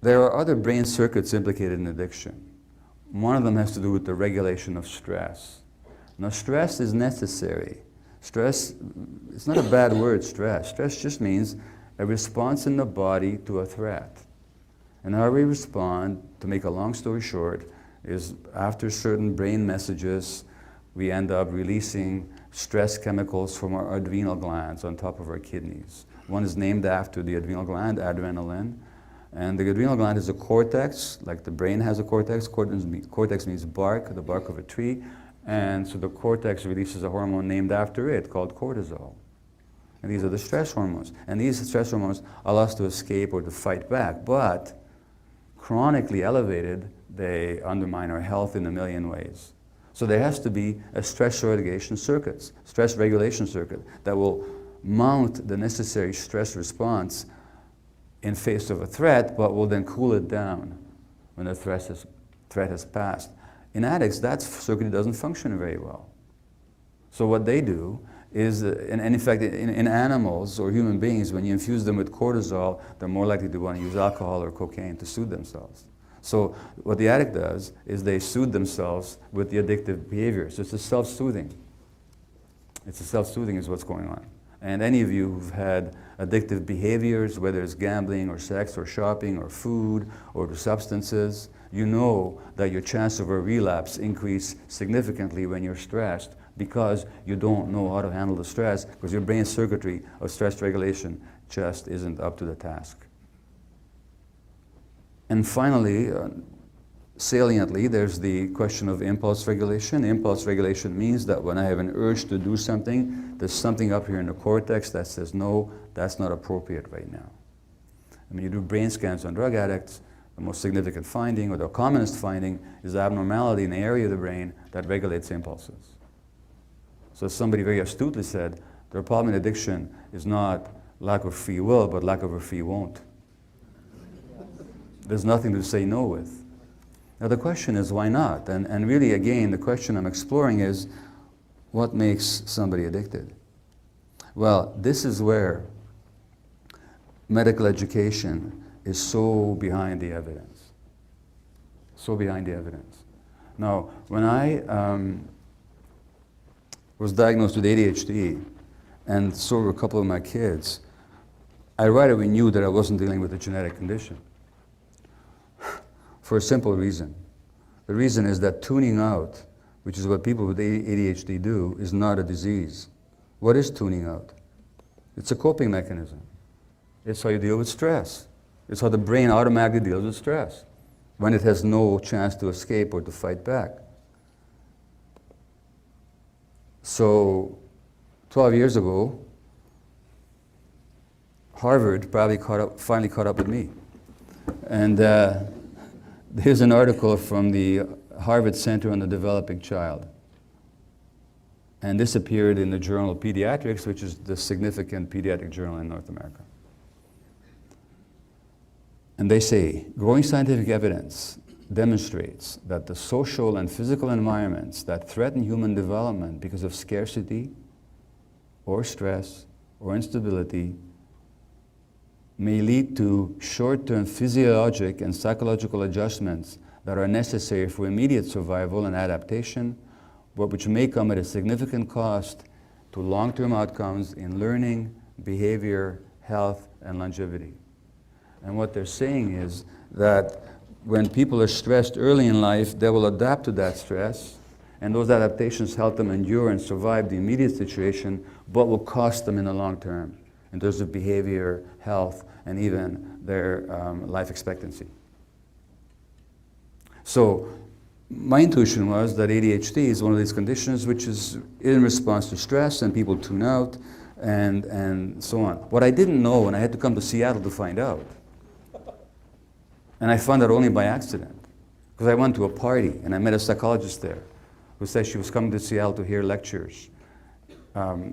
There are other brain circuits implicated in addiction. One of them has to do with the regulation of stress. Now, stress is necessary. Stress, it's not a bad word, stress. Stress just means a response in the body to a threat. And how we respond, to make a long story short, is after certain brain messages, we end up releasing stress chemicals from our adrenal glands on top of our kidneys. One is named after the adrenal gland, adrenaline. And the adrenal gland is a cortex, like the brain has a cortex. Cortex means bark, the bark of a tree. And so the cortex releases a hormone named after it called cortisol. And these are the stress hormones. And these stress hormones allow us to escape or to fight back. But chronically elevated, they undermine our health in a million ways. So there has to be a stress regulation circuit that will mount the necessary stress response in face of a threat, but will then cool it down when the threat has passed. In addicts, that circuit doesn't function very well. So what they do is, and in fact, in animals or human beings, when you infuse them with cortisol, they're more likely to want to use alcohol or cocaine to soothe themselves. So what the addict does is they soothe themselves with the addictive behavior. So it's a self-soothing. It's a self-soothing is what's going on. And any of you who've had addictive behaviors, whether it's gambling or sex or shopping or food or the substances, you know that your chance of a relapse increase significantly when you're stressed because you don't know how to handle the stress because your brain circuitry of stress regulation just isn't up to the task. And finally, saliently, there's the question of impulse regulation. Impulse regulation means that when I have an urge to do something, there's something up here in the cortex that says, no, that's not appropriate right now. I mean, you do brain scans on drug addicts, the most significant finding, or the commonest finding, is abnormality in the area of the brain that regulates impulses. So somebody very astutely said, the problem in addiction is not lack of free will, but lack of a free won't. There's nothing to say no with. Now the question is, why not? And really, again, the question I'm exploring is, what makes somebody addicted? Well, this is where medical education is so behind the evidence. So behind the evidence. Now, when I was diagnosed with ADHD, and so were a couple of my kids, I right away knew that I wasn't dealing with a genetic condition. For a simple reason. The reason is that tuning out, which is what people with ADHD do, is not a disease. What is tuning out? It's a coping mechanism. It's how you deal with stress. It's how the brain automatically deals with stress when it has no chance to escape or to fight back. So 12 years ago, Harvard probably finally caught up with me. And here's an article from the Harvard Center on the Developing Child. And this appeared in the Journal of Pediatrics, which is the significant pediatric journal in North America. And they say, growing scientific evidence demonstrates that the social and physical environments that threaten human development because of scarcity or stress or instability may lead to short-term physiologic and psychological adjustments that are necessary for immediate survival and adaptation, but which may come at a significant cost to long-term outcomes in learning, behavior, health, and longevity. And what they're saying is that when people are stressed early in life, they will adapt to that stress, and those adaptations help them endure and survive the immediate situation, but will cost them in the long term in terms of behavior, health, and even their life expectancy. So my intuition was that ADHD is one of these conditions which is in response to stress, and people tune out, and so on. What I didn't know, and I had to come to Seattle to find out, and I found out only by accident, because I went to a party, and I met a psychologist there who said she was coming to Seattle to hear lectures.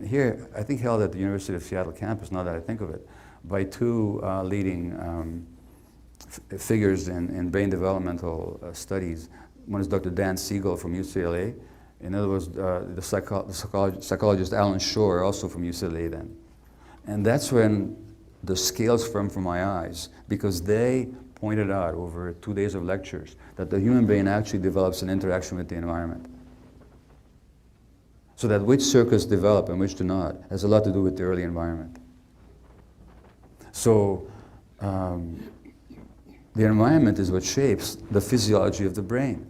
Here, I think held at the University of Seattle campus, now that I think of it, by two leading figures in brain developmental studies. One is Dr. Dan Siegel from UCLA, and the other was the psychologist Alan Shore, also from UCLA then. And that's when the scales fell from my eyes, because they pointed out over 2 days of lectures that the human brain actually develops an interaction with the environment. So that which circuits develop and which do not has a lot to do with the early environment. So the environment is what shapes the physiology of the brain.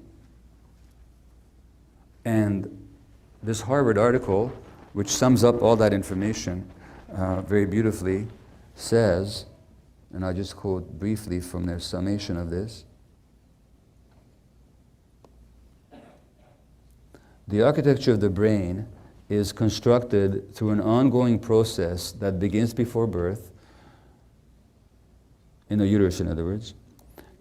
And this Harvard article, which sums up all that information very beautifully, says, and I'll just quote briefly from their summation of this, the architecture of the brain is constructed through an ongoing process that begins before birth, in the uterus in other words,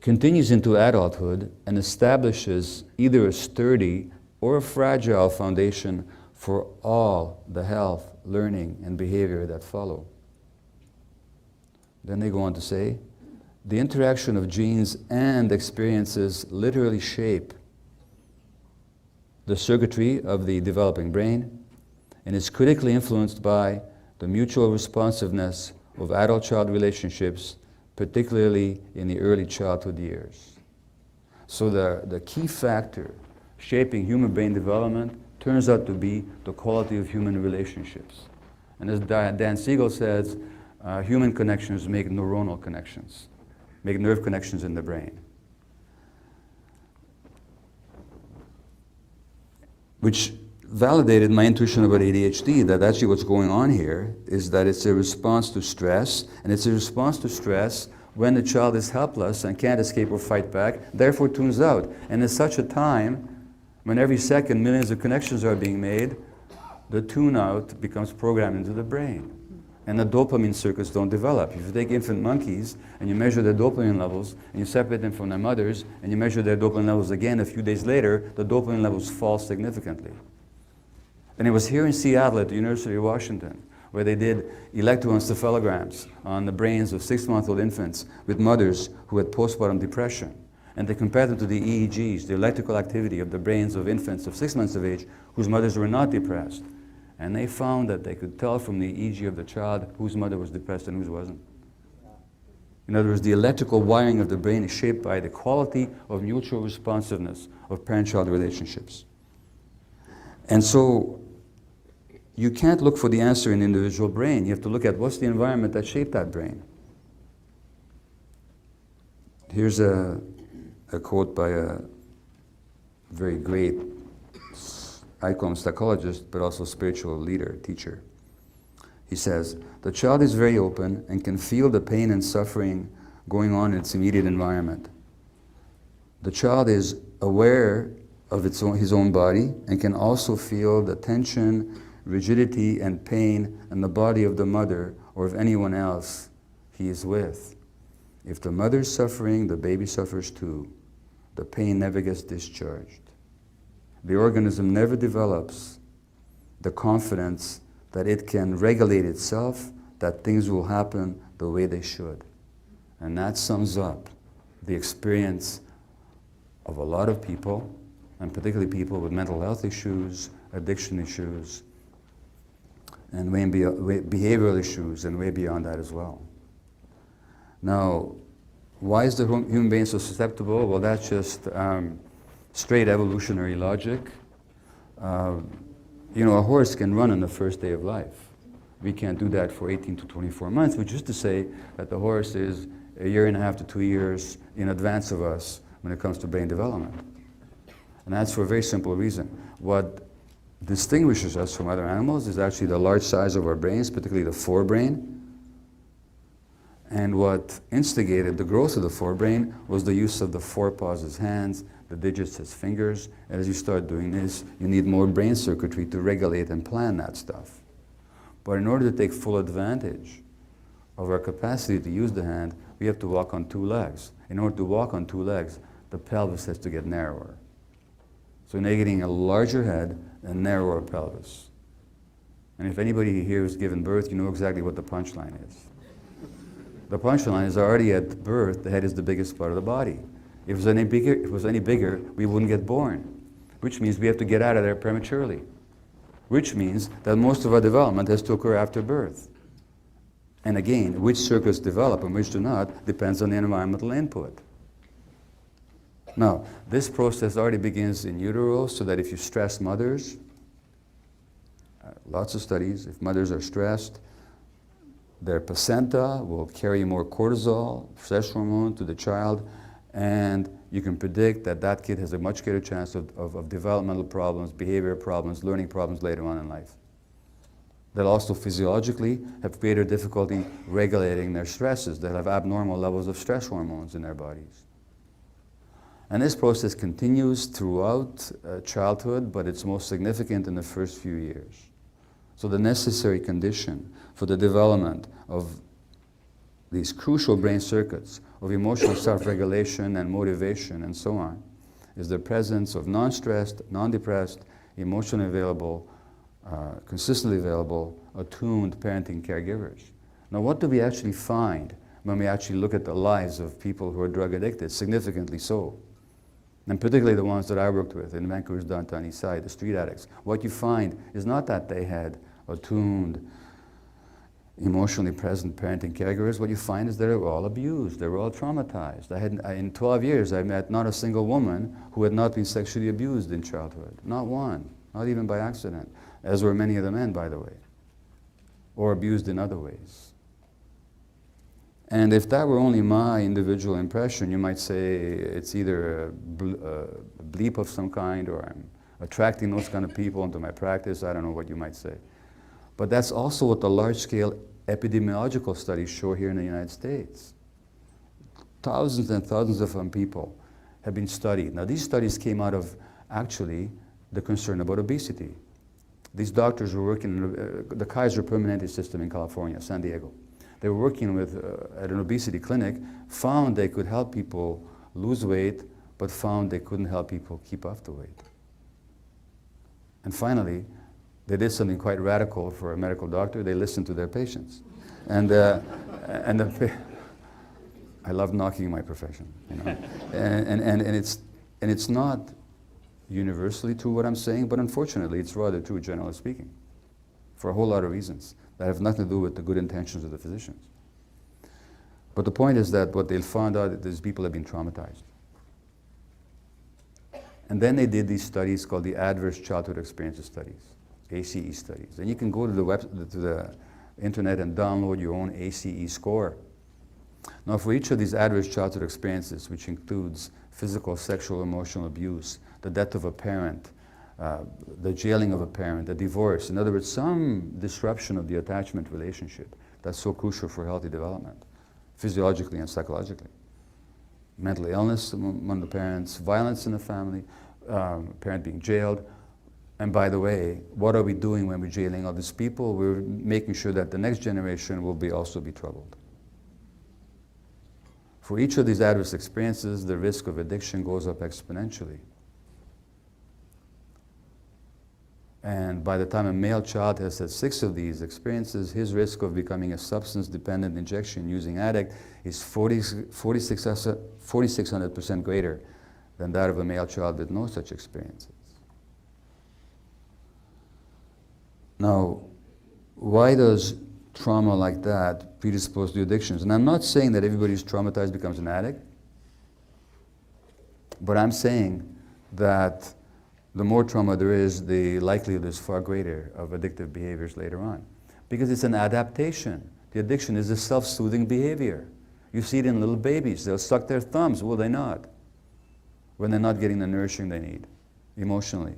continues into adulthood and establishes either a sturdy or a fragile foundation for all the health, learning, and behavior that follow. Then they go on to say, the interaction of genes and experiences literally shape the circuitry of the developing brain and is critically influenced by the mutual responsiveness of adult-child relationships, particularly in the early childhood years. So the key factor shaping human brain development turns out to be the quality of human relationships. And as Dan Siegel says, human connections make neuronal connections, make nerve connections in the brain. Which validated my intuition about ADHD, that actually what's going on here is that it's a response to stress, and it's a response to stress when the child is helpless and can't escape or fight back, therefore tunes out. And at such a time, when every second millions of connections are being made, the tune-out becomes programmed into the brain. And the dopamine circuits don't develop. If you take infant monkeys and you measure their dopamine levels, and you separate them from their mothers, and you measure their dopamine levels again a few days later, the dopamine levels fall significantly. And it was here in Seattle at the University of Washington where they did electroencephalograms on the brains of 6-month-old infants with mothers who had postpartum depression. And they compared them to the EEGs, the electrical activity of the brains of infants of 6 months of age whose mothers were not depressed. And they found that they could tell from the EEG of the child whose mother was depressed and whose wasn't. In other words, the electrical wiring of the brain is shaped by the quality of mutual responsiveness of parent-child relationships. And so you can't look for the answer in the individual brain. You have to look at what's the environment that shaped that brain. Here's a quote by a very great icon psychologist, but also spiritual leader, teacher. He says, the child is very open and can feel the pain and suffering going on in its immediate environment. The child is aware of his own body and can also feel the tension, rigidity, and pain in the body of the mother or of anyone else he is with. If the mother is suffering, the baby suffers too. The pain never gets discharged. The organism never develops the confidence that it can regulate itself, that things will happen the way they should. And that sums up the experience of a lot of people, and particularly people with mental health issues, addiction issues, and behavioral issues, and way beyond that as well. Now, why is the human brain so susceptible? Well, that's just straight evolutionary logic. You know, a horse can run on the first day of life. We can't do that for 18 to 24 months, which is to say that the horse is 1.5 to 2 years in advance of us when it comes to brain development. And that's for a very simple reason. What distinguishes us from other animals is actually the large size of our brains, particularly the forebrain. And what instigated the growth of the forebrain was the use of the forepaws as hands, the digits as fingers. And as you start doing this, you need more brain circuitry to regulate and plan that stuff. But in order to take full advantage of our capacity to use the hand, we have to walk on 2 legs. In order to walk on 2 legs, the pelvis has to get narrower. So now you're getting a larger head and narrower pelvis. And if anybody here who's given birth, you know exactly what the punchline is. The punchline is already at birth, the head is the biggest part of the body. If it was any bigger, we wouldn't get born, which means we have to get out of there prematurely, which means that most of our development has to occur after birth. And again, which circuits develop and which do not depends on the environmental input. Now, this process already begins in utero, so that if you stress mothers, lots of studies, if mothers are stressed, their placenta will carry more cortisol, stress hormone, to the child, and you can predict that that kid has a much greater chance of developmental problems, behavioral problems, learning problems later on in life. They'll also physiologically have greater difficulty regulating their stresses. They'll have abnormal levels of stress hormones in their bodies. And this process continues throughout childhood, but it's most significant in the first few years. So the necessary condition for the development of these crucial brain circuits of emotional self-regulation and motivation and so on is the presence of non-stressed, non-depressed, emotionally available, consistently available, attuned parenting caregivers. Now, what do we actually find when we actually look at the lives of people who are drug addicted, significantly so? And particularly the ones that I worked with in Vancouver's downtown east side, the street addicts. What you find is not that they had attuned, emotionally present parenting caregivers. What you find is they were all abused, they were all traumatized. In 12 years, I met not a single woman who had not been sexually abused in childhood. Not one, not even by accident, as were many of the men, by the way, or abused in other ways. And if that were only my individual impression, you might say it's either a bleep of some kind, or I'm attracting those kind of people into my practice. I don't know what you might say. But that's also what the large-scale epidemiological studies show here in the United States. Thousands and thousands of people have been studied. Now, these studies came out of, actually, the concern about obesity. These doctors were working in the Kaiser Permanente system in California, San Diego. They were working with, at an obesity clinic, found they could help people lose weight, but found they couldn't help people keep off the weight. And finally, they did something quite radical for a medical doctor. They listened to their patients. And I love knocking my profession, you know. and it's not universally true what I'm saying, but unfortunately it's rather true, generally speaking, for a whole lot of reasons that have nothing to do with the good intentions of the physicians. But the point is that what they found out is these people have been traumatized. And then they did these studies called the Adverse Childhood Experiences Studies, ACE studies. And you can go to the internet and download your own ACE score. Now, for each of these adverse childhood experiences, which includes physical, sexual, emotional abuse, the death of a parent, the jailing of a parent, the divorce, in other words, some disruption of the attachment relationship that's so crucial for healthy development, physiologically and psychologically. Mental illness among the parents, violence in the family, parent being jailed. And by the way, what are we doing when we're jailing all these people? We're making sure that the next generation will also be troubled. For each of these adverse experiences, the risk of addiction goes up exponentially. And by the time a male child has had 6 of these experiences, his risk of becoming a substance-dependent injection-using addict is 4,600% greater than that of a male child with no such experiences. Now, why does trauma like that predispose to addictions? And I'm not saying that everybody who's traumatized becomes an addict, but I'm saying that the more trauma there is, the likelihood is far greater of addictive behaviors later on. Because it's an adaptation. The addiction is a self-soothing behavior. You see it in little babies. They'll suck their thumbs, will they not? When they're not getting the nourishing they need, emotionally.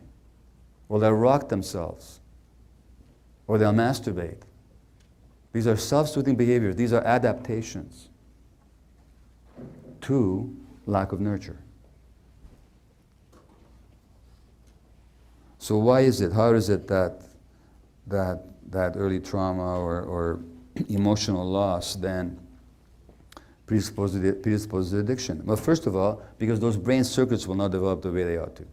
Or they'll rock themselves. Or they'll masturbate. These are self-soothing behaviors. These are adaptations to lack of nurture. So why is it, how is it that early trauma or emotional loss then predisposes to addiction? Well, first of all, because those brain circuits will not develop the way they ought to.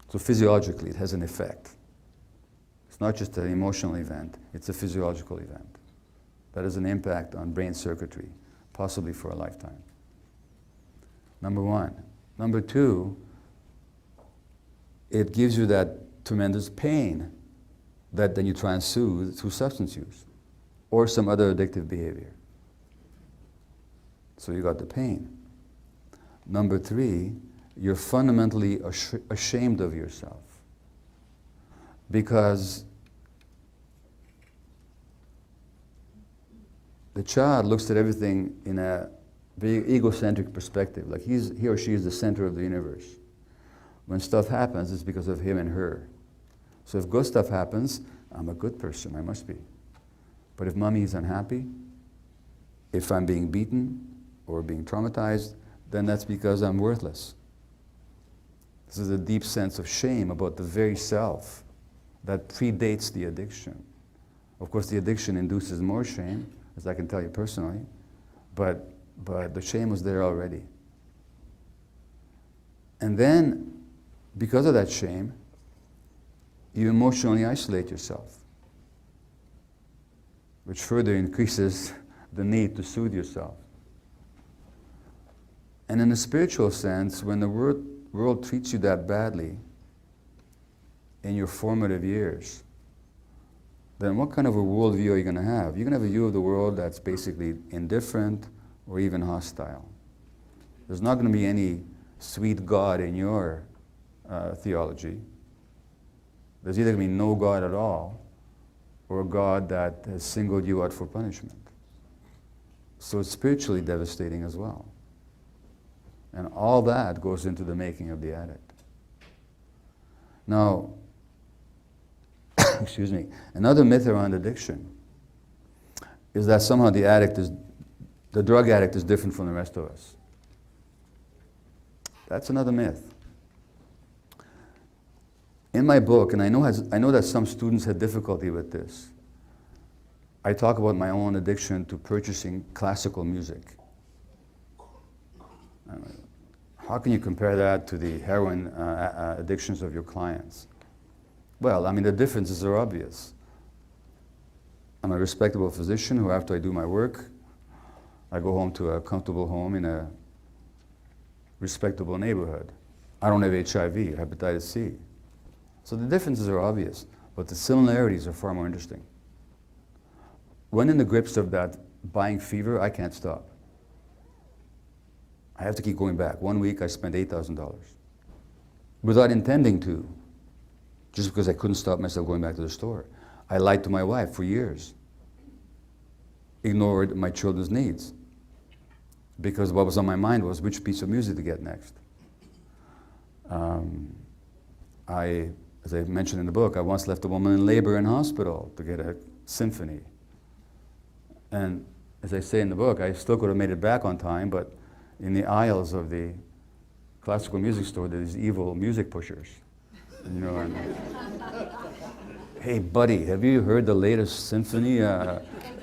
So physiologically, it has an effect. It's not just an emotional event, it's a physiological event. That has an impact on brain circuitry, possibly for a lifetime. Number one. Number two, it gives you that tremendous pain that then you try and soothe through substance use. or some other addictive behavior. So you got the pain. Number 3, you're fundamentally ashamed of yourself. Because the child looks at everything in a very egocentric perspective, like he or she is the center of the universe. When stuff happens, it's because of him and her. So if good stuff happens, I'm a good person, I must be. But if mommy is unhappy, if I'm being beaten or being traumatized, then that's because I'm worthless. This is a deep sense of shame about the very self that predates the addiction. Of course, the addiction induces more shame, as I can tell you personally, but the shame was there already. And then, because of that shame, you emotionally isolate yourself, which further increases the need to soothe yourself. And in a spiritual sense, when the world treats you that badly in your formative years, then what kind of a worldview are you going to have? You're going to have a view of the world that's basically indifferent or even hostile. There's not going to be any sweet God in your theology. There's either going to be no God at all, or a God that has singled you out for punishment. So it's spiritually devastating as well. And all that goes into the making of the addict. Now, excuse me, another myth around addiction is that somehow the drug addict is different from the rest of us. That's another myth. In my book, and I know that some students had difficulty with this, I talk about my own addiction to purchasing classical music. How can you compare that to the heroin addictions of your clients? Well, I mean, the differences are obvious. I'm a respectable physician who, after I do my work, I go home to a comfortable home in a respectable neighborhood. I don't have HIV or hepatitis C. So the differences are obvious, but the similarities are far more interesting. When in the grips of that buying fever, I can't stop. I have to keep going back. 1 week I spent $8,000 without intending to, just because I couldn't stop myself going back to the store. I lied to my wife for years, ignored my children's needs, because what was on my mind was which piece of music to get next. As I mentioned in the book, I once left a woman in labor in hospital to get a symphony. And as I say in the book, I still could have made it back on time, but in the aisles of the classical music store, there's these evil music pushers. You know, and, hey buddy, have you heard the latest symphony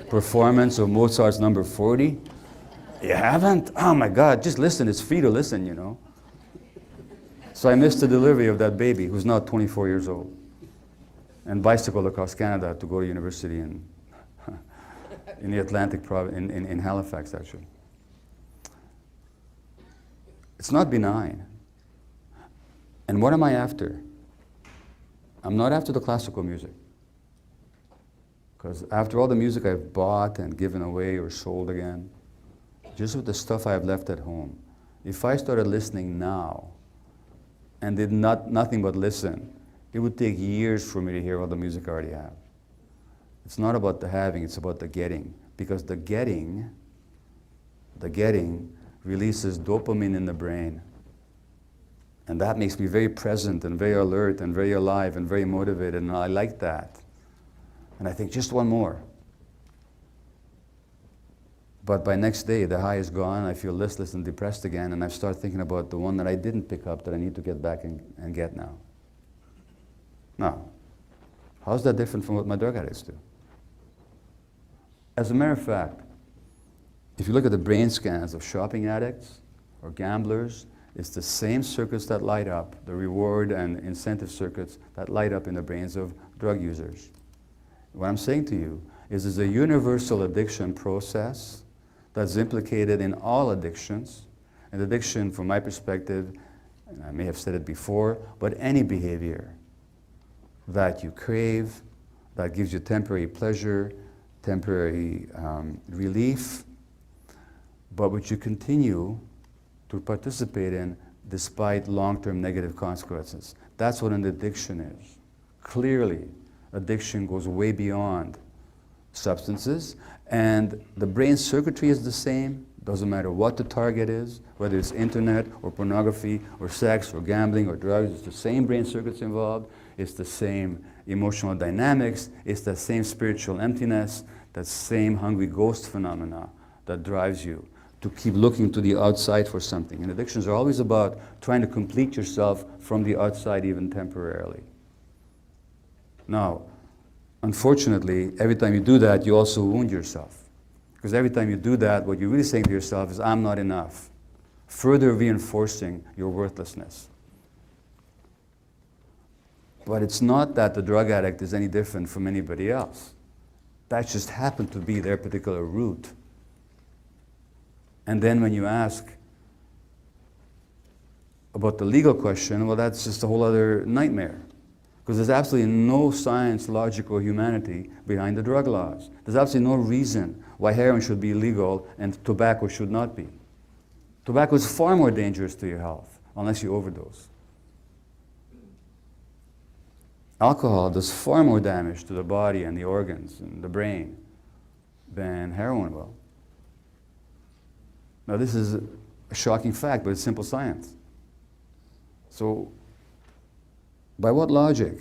performance of Mozart's number 40? You haven't? Oh my God, just listen, it's free to listen, you know. So I missed the delivery of that baby, who's now 24 years old, and bicycled across Canada to go to university in the Atlantic province, in Halifax, actually. It's not benign. And what am I after? I'm not after the classical music. Because after all the music I've bought and given away or sold again, just with the stuff I've left at home, if I started listening now and did nothing but listen, it would take years for me to hear all the music I already have. It's not about the having, it's about the getting. Because the getting releases dopamine in the brain. And that makes me very present and very alert and very alive and very motivated, and I like that. And I think, just one more. But by next day, the high is gone, I feel listless and depressed again, and I start thinking about the one that I didn't pick up that I need to get back and get now. Now, how's that different from what my drug addicts do? As a matter of fact, if you look at the brain scans of shopping addicts or gamblers, it's the same circuits that light up, the reward and incentive circuits that light up in the brains of drug users. What I'm saying to you is there's a universal addiction process that's implicated in all addictions. And addiction, from my perspective, and I may have said it before, but any behavior that you crave, that gives you temporary pleasure, temporary relief, but which you continue to participate in despite long-term negative consequences. That's what an addiction is. Clearly, addiction goes way beyond substances, and the brain circuitry is the same. Doesn't matter what the target is, whether it's internet or pornography or sex or gambling or drugs, it's the same brain circuits involved, it's the same emotional dynamics, it's the same spiritual emptiness, that same hungry ghost phenomena that drives you to keep looking to the outside for something. And addictions are always about trying to complete yourself from the outside, even temporarily. Now, unfortunately, every time you do that, you also wound yourself. Because every time you do that, what you're really saying to yourself is, I'm not enough, further reinforcing your worthlessness. But it's not that the drug addict is any different from anybody else. That just happened to be their particular route. And then when you ask about the legal question, well, that's just a whole other nightmare. Because there's absolutely no science, logic, or humanity behind the drug laws. There's absolutely no reason why heroin should be illegal and tobacco should not be. Tobacco is far more dangerous to your health, unless you overdose. Alcohol does far more damage to the body and the organs and the brain than heroin will. Now, this is a shocking fact, but it's simple science. So, by what logic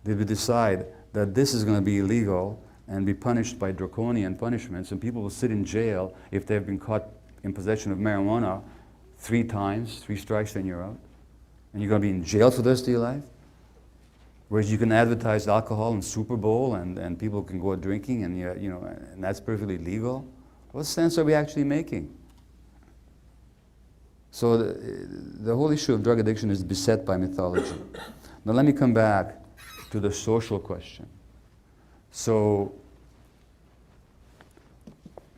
did we decide that this is going to be illegal and be punished by draconian punishments, and people will sit in jail if they've been caught in possession of marijuana 3 times, 3 strikes, then you're out? And you're going to be in jail for the rest of your life? Whereas you can advertise alcohol in Super Bowl and people can go out drinking and, and that's perfectly legal? What sense are we actually making? So the whole issue of drug addiction is beset by mythology. Now let me come back to the social question. So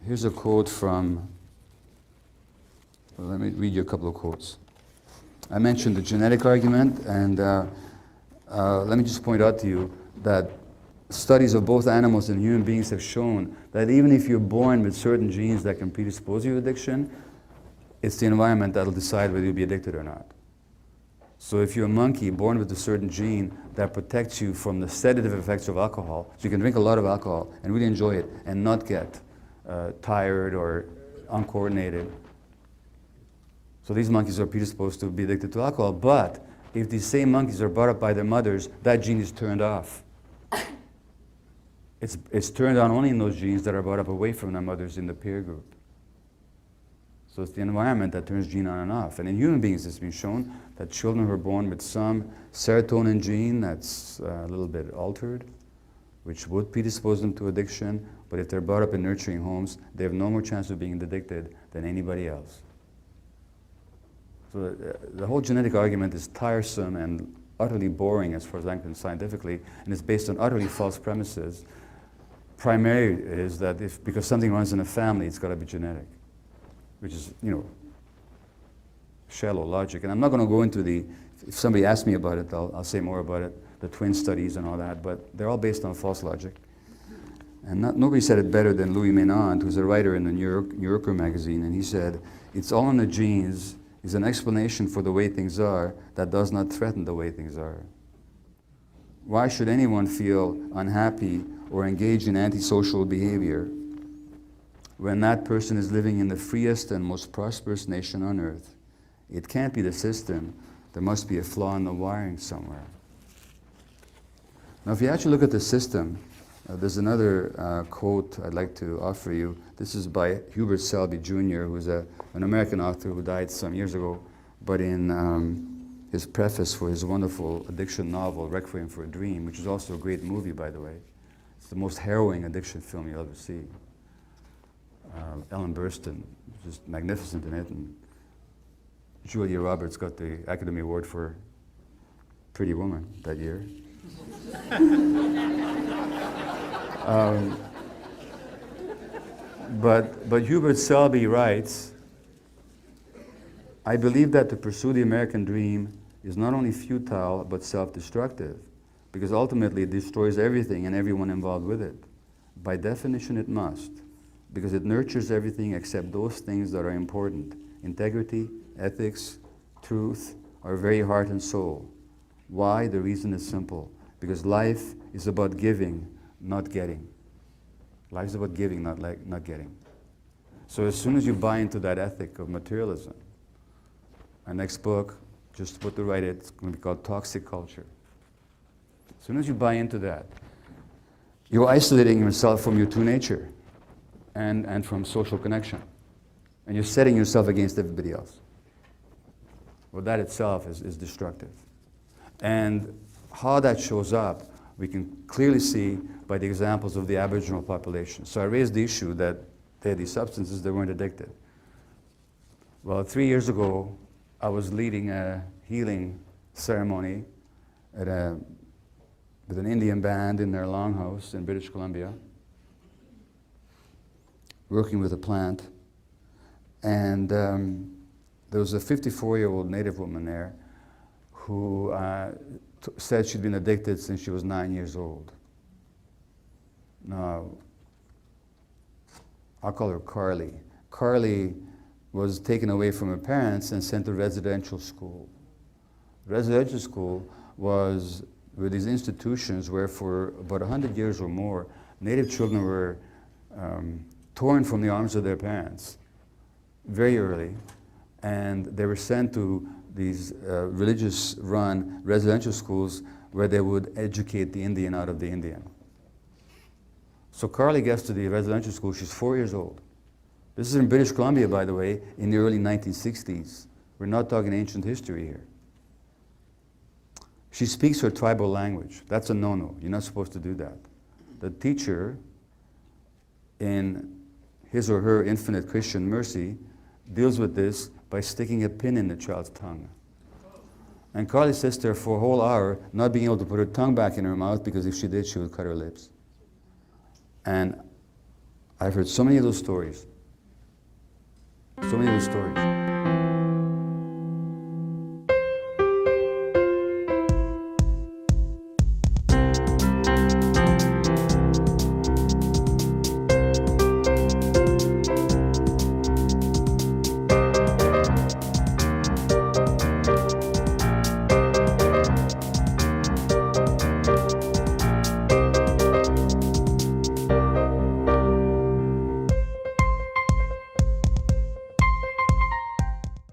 here's a quote from, let me read you a couple of quotes. I mentioned the genetic argument, and let me just point out to you that studies of both animals and human beings have shown that even if you're born with certain genes that can predispose you to addiction, it's the environment that'll decide whether you'll be addicted or not. So if you're a monkey born with a certain gene that protects you from the sedative effects of alcohol, so you can drink a lot of alcohol and really enjoy it and not get tired or uncoordinated. So these monkeys are predisposed to be addicted to alcohol, but if these same monkeys are brought up by their mothers, that gene is turned off. It's turned on only in those genes that are brought up away from their mothers in the peer group. So it's the environment that turns gene on and off. And in human beings, it's been shown that children who are born with some serotonin gene that's a little bit altered, which would predispose them to addiction, but if they're brought up in nurturing homes, they have no more chance of being addicted than anybody else. So the whole genetic argument is tiresome and utterly boring as far as I'm concerned scientifically, and it's based on utterly false premises. Primary is that because something runs in a family, it's got to be genetic, which is, shallow logic. And I'm not going to go into if somebody asks me about it, I'll say more about it, the twin studies and all that, but they're all based on false logic. And nobody said it better than Louis Menand, who's a writer in the New Yorker magazine, and he said, it's all in the genes, is an explanation for the way things are that does not threaten the way things are. Why should anyone feel unhappy or engage in antisocial behavior when that person is living in the freest and most prosperous nation on earth? It can't be the system. There must be a flaw in the wiring somewhere. Now, if you actually look at the system, there's another quote I'd like to offer you. This is by Hubert Selby Jr., who's an American author who died some years ago, but in his preface for his wonderful addiction novel, Requiem for a Dream, which is also a great movie, by the way. It's the most harrowing addiction film you'll ever see. Ellen Burstyn, just magnificent in it, and Julia Roberts got the Academy Award for Pretty Woman that year. But Hubert Selby writes, I believe that to pursue the American dream is not only futile but self-destructive, because ultimately it destroys everything and everyone involved with it. By definition, it must, because it nurtures everything except those things that are important. Integrity, ethics, truth, our very heart and soul. Why? The reason is simple. Because life is about giving, not getting. Life is about giving, not getting. So as soon as you buy into that ethic of materialism, our next book, just what to write it, it's going to be called Toxic Culture. As soon as you buy into that, you're isolating yourself from your true nature and from social connection. And you're setting yourself against everybody else. Well, that itself is destructive. And how that shows up, we can clearly see by the examples of the Aboriginal population. So I raised the issue that they had these substances, they weren't addicted. Well, 3 years ago, I was leading a healing ceremony with an Indian band in their longhouse in British Columbia, working with a plant. And there was a 54-year-old Native woman there who said she'd been addicted since she was 9 years old. Now, I'll call her Carly. Carly was taken away from her parents and sent to residential school. Residential school were these institutions where for about 100 years or more, Native children were torn from the arms of their parents very early, and they were sent to these religious-run residential schools where they would educate the Indian out of the Indian. So Carly gets to the residential school, she's 4 years old. This is in British Columbia, by the way, in the early 1960s. We're not talking ancient history here. She speaks her tribal language. That's a no-no. You're not supposed to do that. The teacher, in his or her infinite Christian mercy, deals with this by sticking a pin in the child's tongue. And Carly sits there for a whole hour, not being able to put her tongue back in her mouth, because if she did, she would cut her lips. And I've heard so many of those stories. So many of those stories.